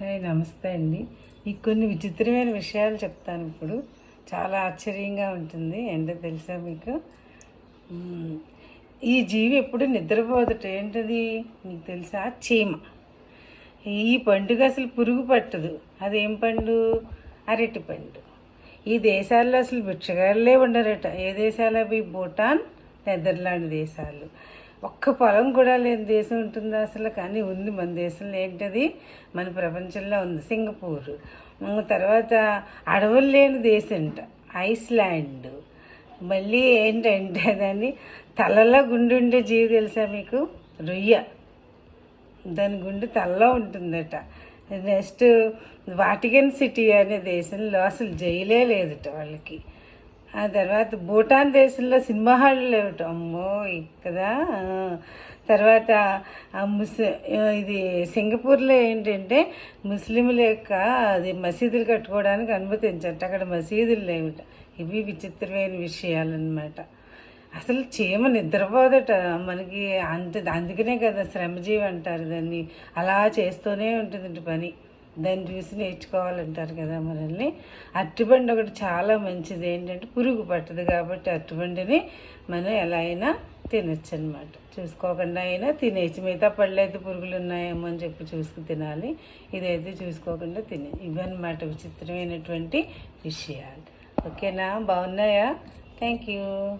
Hi నమస్తే అండి. మీకు కొన్ని విచిత్రమైన విషయాలు చెప్తాను. ఇప్పుడు చాలా ఆశ్చర్యంగా ఉంటుంది. ఏంటో తెలుసా మీకు? ఈ జీవి ఎప్పుడు నిద్రపోదట. ఏంటది మీకు తెలుసా? చీమ. ఈ పండుగ అసలు పురుగు పట్టదు. అదేం పండు? అరటి పండు. ఈ దేశాల్లో అసలు భిక్షగాళ్ళే ఉండరట. ఏ దేశాలు అవి? భూటాన్, నెదర్లాండ్ దేశాలు. ఒక్క పొలం కూడా లేని దేశం ఉంటుందా అసలు? కానీ ఉంది మన దేశంలో. ఏంటది? మన ప్రపంచంలో ఉంది సింగపూర్. తర్వాత అడవులు లేని దేశం అంట ఐస్లాండ్. మళ్ళీ ఏంటంటే దాన్ని తలలో గుండు ఉండే జీవి తెలుసా మీకు? రొయ్య. దాని గుండె తలలో ఉంటుందట. నెక్స్ట్ వాటికన్ సిటీ అనే దేశంలో అసలు జైలే లేదట వాళ్ళకి. ఆ తర్వాత భూటాన్ దేశంలో సినిమా హాళ్ళు లేవట. అమ్మో కదా. తర్వాత ఇది సింగపూర్లో ఏంటంటే ముస్లింల యొక్క అది మసీదులు కట్టుకోవడానికి అనుమతించట. అక్కడ మసీదులు లేవట. ఇవి విచిత్రమైన విషయాలన్నమాట. అసలు చీమ నిద్రపోదట. మనకి అందుకనే కదా శ్రమజీవి అంటారు దాన్ని. అలా చేస్తూనే ఉంటుంది పని. దాన్ని చూసి నేర్చుకోవాలంటారు కదా మనల్ని. అరటిపండు ఒకటి చాలా మంచిది. ఏంటంటే పురుగు పట్టదు కాబట్టి అరటిపండుని మనం ఎలా అయినా తినచ్చు అనమాట. చూసుకోకుండా అయినా తినేసి. మిగతా పళ్ళు అయితే పురుగులు ఉన్నాయేమో అని చెప్పి చూసుకు తినాలి. ఇదైతే చూసుకోకుండా ఇవన్నమాట విచిత్రమైనటువంటి విషయాలు. ఓకేనా? బాగున్నాయా? Thank you.